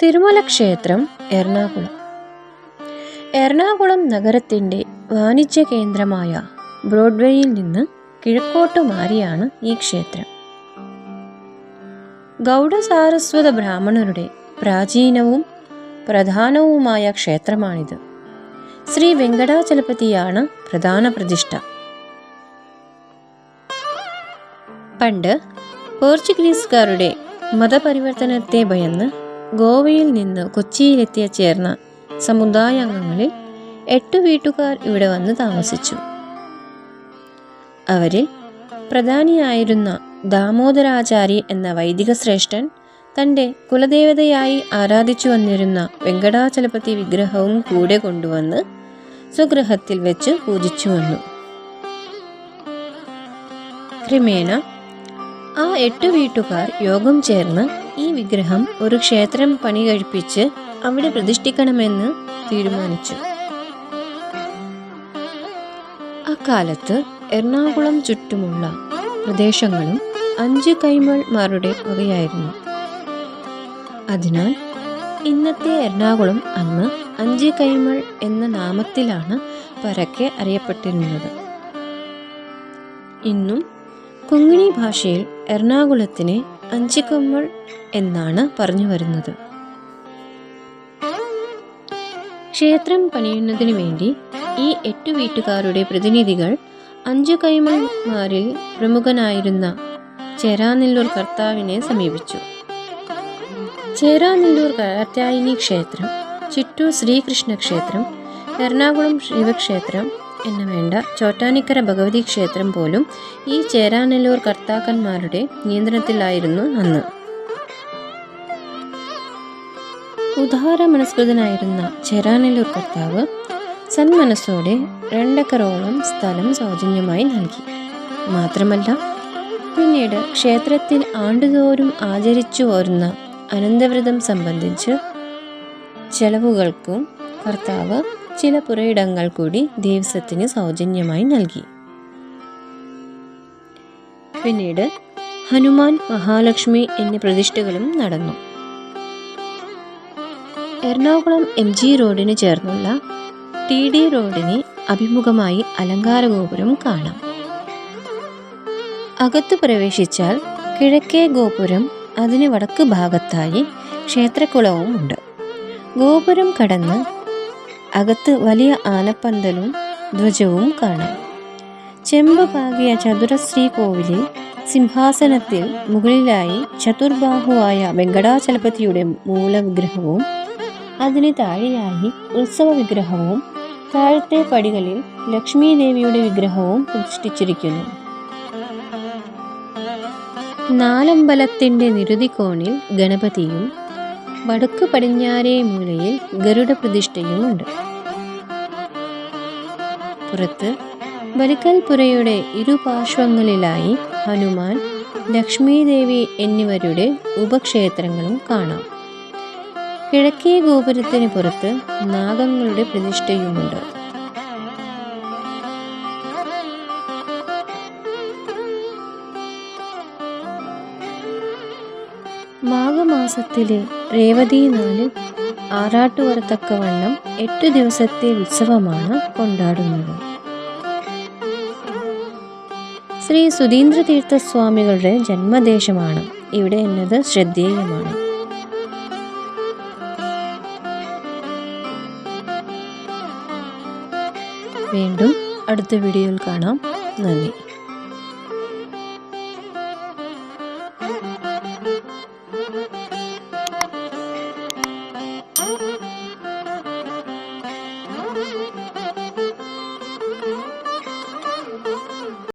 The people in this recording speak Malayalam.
തിരുമല ക്ഷേത്രം എറണാകുളം. എറണാകുളം നഗരത്തിൻ്റെ വാണിജ്യ കേന്ദ്രമായ ബ്രോഡ്വേയിൽ നിന്ന് കിഴക്കോട്ട് മാറിയാണ് ഈ ക്ഷേത്രം. ഗൗഡസാരസ്വത ബ്രാഹ്മണരുടെ പ്രാചീനവും പ്രധാനവുമായ ക്ഷേത്രമാണിത്. ശ്രീ വെങ്കടാചലപതിയാണ് പ്രധാന പ്രതിഷ്ഠ. പണ്ട് പോർച്ചുഗീസുകാരുടെ മതപരിവർത്തനത്തെ ഭയന്ന് ഗോവയിൽ നിന്ന് കൊച്ചിയിലെത്തിയ ചേർന്ന സമുദായാംഗങ്ങളിൽ 8 വീട്ടുകാർ ഇവിടെ വന്ന് താമസിച്ചു. അവരിൽ പ്രധാനിയായിരുന്ന ദാമോദരാചാരി എന്ന വൈദിക ശ്രേഷ്ഠൻ തൻ്റെ കുലദേവതയായി ആരാധിച്ചു വന്നിരുന്ന വെങ്കടാചലപതി വിഗ്രഹവും കൂടെ കൊണ്ടുവന്ന് സ്വഗൃഹത്തിൽ വെച്ച് പൂജിച്ചു വന്നു. ക്രമേണ ആ 8 വീട്ടുകാർ യോഗം ചേർന്ന് ഈ വിഗ്രഹം ഒരു ക്ഷേത്രം പണി കഴിപ്പിച്ച് അവിടെ പ്രതിഷ്ഠിക്കണമെന്ന് തീരുമാനിച്ചു. അക്കാലത്ത് എറണാകുളം ചുറ്റുമുള്ള പ്രദേശങ്ങളും 5 കൈമൾമാരുടെ വകയായിരുന്നു. അതിനാൽ ഇന്നത്തെ എറണാകുളം അന്ന് 5 കൈമൾ എന്ന നാമത്തിലാണ് പരക്കെ അറിയപ്പെട്ടിരുന്നത്. ഇന്നും കൊങ്ങിണി ഭാഷയിൽ എറണാകുളത്തിന് 5 കൈമൾ എന്നാണ് പറഞ്ഞു വരുന്നത്. ക്ഷേത്രം പണിയുന്നതിന് വേണ്ടി ഈ 8 വീട്ടുകാരുടെ പ്രതിനിധികൾ 5 കൈമൾമാരിൽ പ്രമുഖനായിരുന്ന ചേരാനെല്ലൂർ കർത്താവിനെ സമീപിച്ചു. ചേരാനെല്ലൂർ കാർത്യായനി ക്ഷേത്രം, ചിറ്റൂർ ശ്രീകൃഷ്ണ ക്ഷേത്രം, എറണാകുളം ശിവക്ഷേത്രം എന്ന് വേണ്ട ചോറ്റാനിക്കര ഭഗവതി ക്ഷേത്രം പോലും ഈ ചേരാനെല്ലൂർ കർത്താക്കന്മാരുടെ നിയന്ത്രണത്തിലായിരുന്നു അന്ന്. ഉദാരമനസ്കൃതനായിരുന്ന ചേരാനെല്ലൂർ കർത്താവ് സന്മനസ്സോടെ 2 ഏക്കറോളം സ്ഥലം സൗജന്യമായി നൽകി. മാത്രമല്ല പിന്നീട് ക്ഷേത്രത്തിൽ ആണ്ടുതോറും ആചരിച്ചു വരുന്ന അനന്തവ്രതം സംബന്ധിച്ച് ചെലവുകൾക്കും കർത്താവ് ചില പുരയിടങ്ങൾ കൂടി ദേവസ്വത്തിന് സൗജന്യമായി നൽകി. പിന്നീട് ഹനുമാൻ, മഹാലക്ഷ്മി എന്നീ പ്രതിഷ്ഠകളും നടന്നു. എറണാകുളം MG റോഡിന് ചേർന്നുള്ള TD റോഡിന് അഭിമുഖമായി അലങ്കാര ഗോപുരം കാണാം. അകത്ത് പ്രവേശിച്ചാൽ കിഴക്കേ ഗോപുരം, അതിന് വടക്ക് ഭാഗത്തായി ക്ഷേത്രക്കുളവും ഉണ്ട്. ഗോപുരം കടന്ന് അകത്ത് വലിയ ആനപ്പന്തലും ധ്വജവും കാണാം. ചെമ്പ് പാകിയ ചതുരശ്രീ കോവിലിൽ സിംഹാസനത്തിൽ മുകളിലായി ചതുർബാഹുവായ വെങ്കടാചലപതിയുടെ മൂലവിഗ്രഹവും അതിന് താഴെയായി ഉത്സവ വിഗ്രഹവും താഴത്തെ പടികളിൽ ലക്ഷ്മി ദേവിയുടെ വിഗ്രഹവും പ്രതിഷ്ഠിച്ചിരിക്കുന്നു. നാലമ്പലത്തിൻ്റെ നിരുതിക്കോണിൽ ഗണപതിയും വടക്ക് പടിഞ്ഞാറേ മൂലയിൽ ഗരുഡ പ്രതിഷ്ഠയുമുണ്ട്. പുറത്ത് ബലിക്കൽപുരയുടെ ഇരുപാർശ്വങ്ങളിലായി ഹനുമാൻ, ലക്ഷ്മി ദേവി എന്നിവരുടെ ഉപക്ഷേത്രങ്ങളും കാണാം. കിഴക്കേ ഗോപുരത്തിന് പുറത്ത് നാഗങ്ങളുടെ പ്രതിഷ്ഠയുമുണ്ട്. മാഘമാസത്തിലെ രേവതി നാളിൽ ആറാട്ടുവരത്തക്കവണ്ണം 8 ദിവസത്തെ ഉത്സവമാണ് കൊണ്ടാടുന്നത്. ശ്രീ സുധീന്ദ്രതീർത്ഥ സ്വാമികളുടെ ജന്മദേശമാണ് ഇവിടെ എന്നത് ശ്രദ്ധേയമാണ്. വീണ്ടും അടുത്ത വീഡിയോയിൽ കാണാം. നന്ദി.